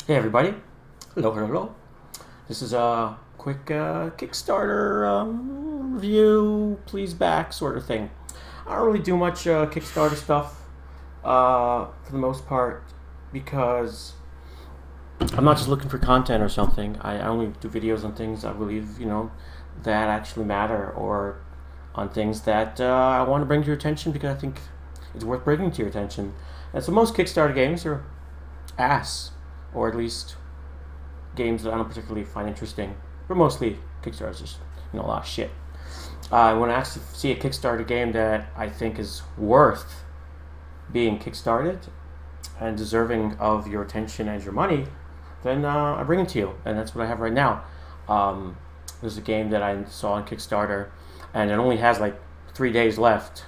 Hey everybody, hello. This is a quick Kickstarter review, please back sort of thing. I don't really do much Kickstarter stuff for the most part because I'm not just looking for content or something. I only do videos on things I believe, that actually matter, or on things that I want to bring to your attention because I think it's worth bringing to your attention. And so most Kickstarter games are ass, or at least games that I don't particularly find interesting. But mostly Kickstarters, just a lot of shit. When I actually see a Kickstarter game that I think is worth being kickstarted and deserving of your attention and your money, then I bring it to you, and that's what I have right now. There's a game that I saw on Kickstarter, and it only has like 3 days left.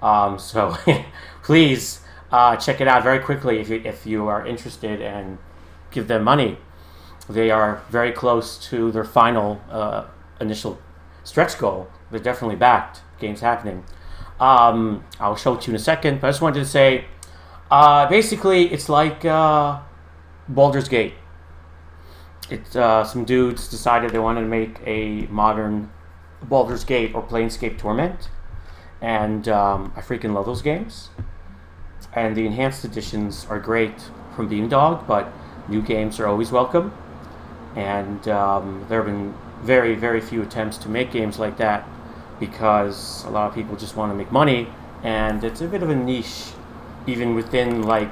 So please check it out very quickly if you are interested, and give them money. They are very close to their final initial stretch goal. They're definitely backed. Game's happening. I'll show it to you in a second, but I just wanted to say, basically, it's like Baldur's Gate. It's some dudes decided they wanted to make a modern Baldur's Gate or Planescape Torment, and I freaking love those games. And the enhanced editions are great from Beamdog, but new games are always welcome. And there have been very, very few attempts to make games like that because a lot of people just want to make money, and it's a bit of a niche, even within the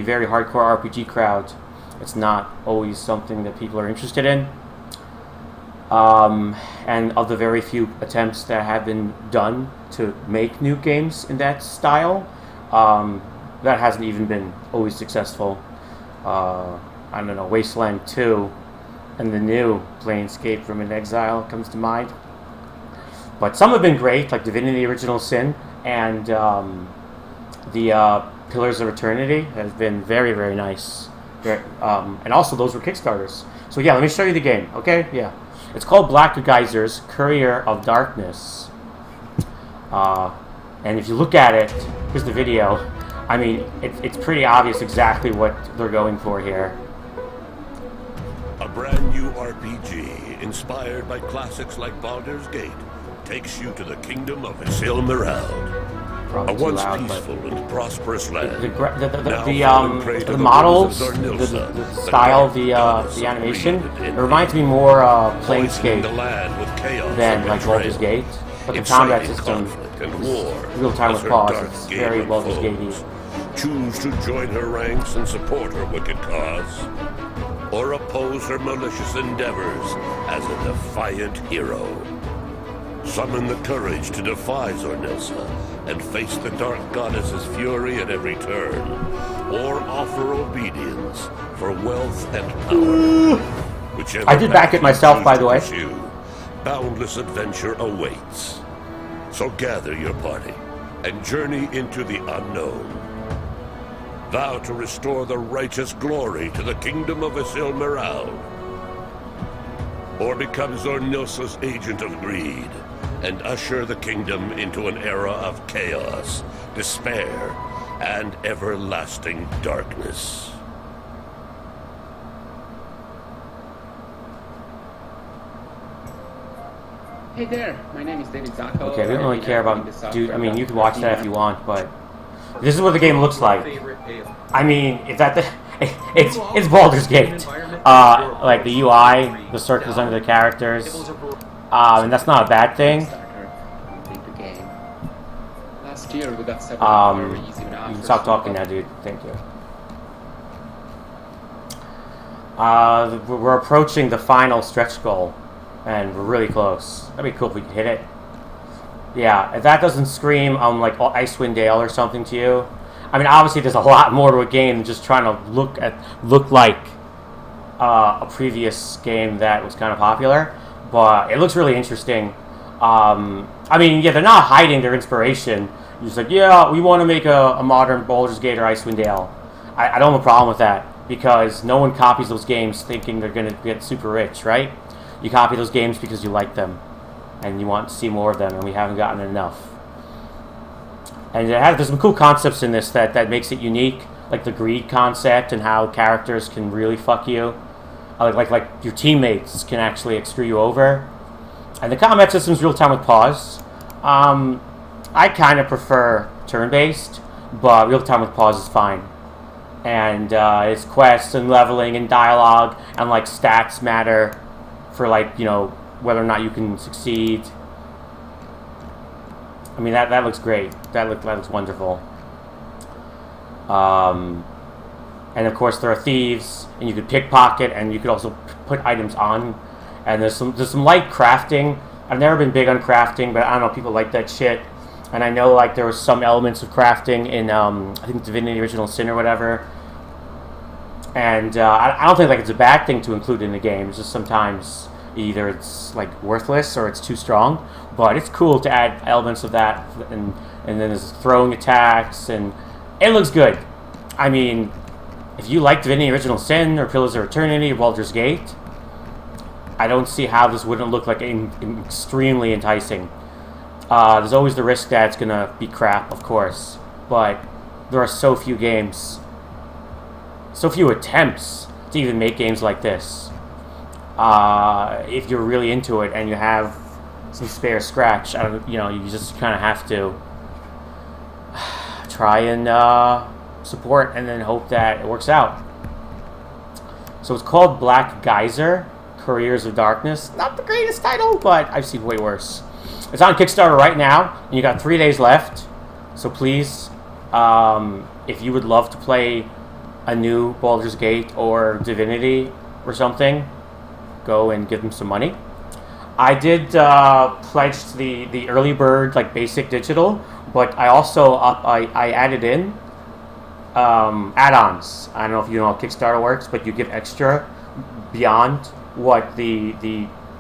very hardcore RPG crowd. It's not always something that people are interested in. And of the very few attempts that have been done to make new games in that style, that hasn't even been always successful. I don't know, Wasteland 2 and the new Planescape from an Exile comes to mind. But some have been great, like Divinity Original Sin and the Pillars of Eternity has been very, very nice. And also those were Kickstarters. So yeah, let me show you the game, okay? Yeah. It's called Black Geyser's Courier of Darkness. And if you look at it, here's the video. I mean, it's pretty obvious exactly what they're going for here. A brand new RPG, inspired by classics like Baldur's Gate, takes you to the kingdom of Zhylaw. A once peaceful and prosperous land. The models, the style of the animation, it reminds me more Planescape than like Baldur's Gate. But the combat system, real time with pause, it's very Baldur's Gate-y. Choose to join her ranks and support her wicked cause, or oppose her malicious endeavors as a defiant hero. Summon the courage to defy Zornilsa and face the dark goddess's fury at every turn, or offer obedience for wealth and power. Whichever I did back it myself, by the way. Boundless adventure awaits. So gather your party and journey into the unknown. Vow to restore the righteous glory to the kingdom of Zhylaw, or become Zornilsa's agent of greed and usher the kingdom into an era of chaos, despair, and everlasting darkness. Hey there, my name is David Zhylaw. Okay, we don't really care about dude. I mean, you can watch that if you want, but this is what the game looks like. I mean, if that it's Baldur's Gate. Like the UI, the circles under the characters, and that's not a bad thing. Last year we got several you can stop talking now, dude. Thank you. We're approaching the final stretch goal, and we're really close. That'd be cool if we could hit it. Yeah, if that doesn't scream like Icewind Dale or something to you, I mean, obviously there's a lot more to a game than just trying to look like a previous game that was kind of popular, but it looks really interesting. I mean, yeah, they're not hiding their inspiration. You're just like, yeah, we want to make a modern Baldur's Gate or Icewind Dale. I don't have a problem with that, because no one copies those games thinking they're going to get super rich, right? You copy those games because you like them, and you want to see more of them, and we haven't gotten enough. And there's some cool concepts in this that makes it unique. like the greed concept and how characters can really fuck you. Like your teammates can actually screw you over. And the combat system's real time with pause. I kind of prefer turn-based, but real time with pause is fine. And it's quests and leveling and dialogue and like stats matter for like, you know, whether or not you can succeed. I mean, that looks great. That looks wonderful. And of course there are thieves, and you could pickpocket, and you could also put items on. And there's some light crafting. I've never been big on crafting, but I don't know, people like that shit. And I know like there was some elements of crafting in I think Divinity Original Sin or whatever. And I don't think like it's a bad thing to include in the game. It's just sometimes either it's like worthless or it's too strong. But it's cool to add elements of that, and then there's throwing attacks, and it looks good. I mean, if you like Divinity Original Sin or Pillars of Eternity or Baldur's Gate, I don't see how this wouldn't look like extremely enticing. There's always the risk that it's gonna be crap, of course, but there are so few games, so few attempts to even make games like this. If you're really into it and you have some spare scratch, you know, you just kind of have to try and support and then hope that it works out. So it's called Black Geyser, Couriers of Darkness. Not the greatest title, but I've seen way worse. It's on Kickstarter right now, and you got 3 days left. So please, if you would love to play a new Baldur's Gate or Divinity or something, go and give them some money. I did pledge the early bird, like basic digital, but I also I added in add-ons. I don't know if you know how Kickstarter works, but you give extra beyond what the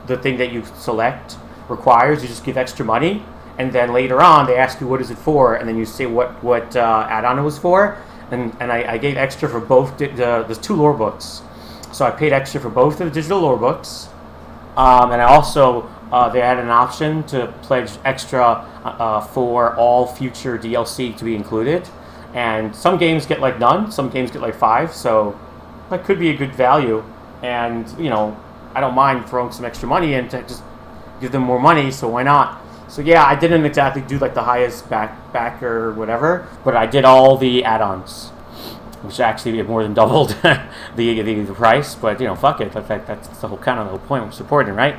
thing that you select requires. You just give extra money, and then later on they ask you what is it for, and then you say what add-on it was for, and I gave extra for both. There's 2 lore books, so I paid extra for both of the digital lore books, and I also they had an option to pledge extra for all future DLC to be included. And some games get like none, some games get like 5, so that could be a good value. And, you know, I don't mind throwing some extra money in to just give them more money, so why not? So yeah, I didn't exactly do like the highest back or whatever, but I did all the add-ons, which actually more than doubled the price. But, you know, fuck it, that's the whole kind of the whole point of supporting, right?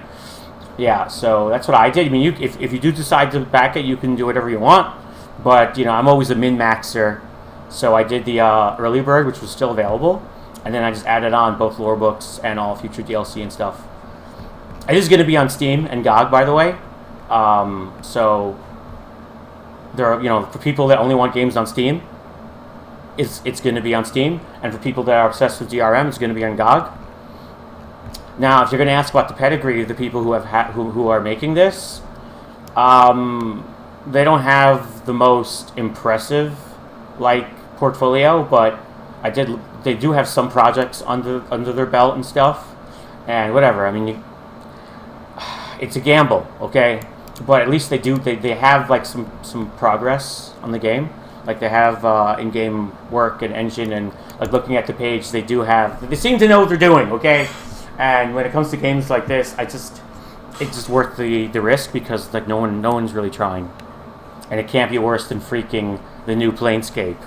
Yeah, so that's what I did. I mean, if you do decide to back it, you can do whatever you want. But, you know, I'm always a min-maxer, so I did the early bird, which was still available, and then I just added on both lore books and all future DLC and stuff. It is going to be on Steam and GOG, by the way. So there are, you know, for people that only want games on Steam, it's going to be on Steam, and for people that are obsessed with DRM, it's going to be on GOG. Now, if you're going to ask about the pedigree of the people who have who are making this, they don't have the most impressive like portfolio, but they do have some projects under their belt and stuff, and whatever. I mean, it's a gamble, okay? But at least they have like some progress on the game. Like they have in-game work and engine, and like looking at the page, they seem to know what they're doing, okay? And when it comes to games like this, it's just worth the risk, because like no one's really trying. And it can't be worse than freaking the new Planescape.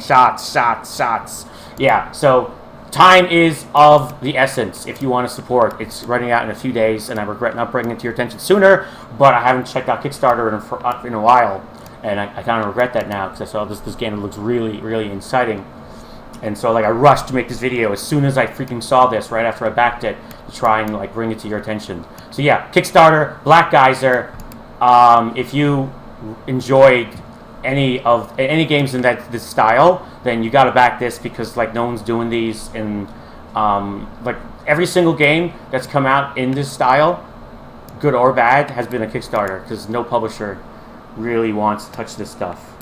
Shots. Yeah, so time is of the essence if you want to support. It's running out in a few days, and I regret not bringing it to your attention sooner, but I haven't checked out Kickstarter in a while, and I kind of regret that now, because I saw this game that looks really, really exciting. And so like I rushed to make this video as soon as I freaking saw this, right after I backed it, to try and like bring it to your attention. So yeah, Kickstarter, Black Geyser. If you enjoyed any games in this style, then you got to back this, because like no one's doing these in like every single game that's come out in this style, good or bad, has been a Kickstarter, because no publisher really wants to touch this stuff.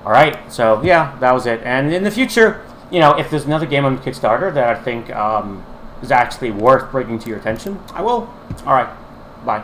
All right, so yeah, that was it. And in the future, you know, if there's another game on Kickstarter that I think is actually worth bringing to your attention, I will. All right, bye.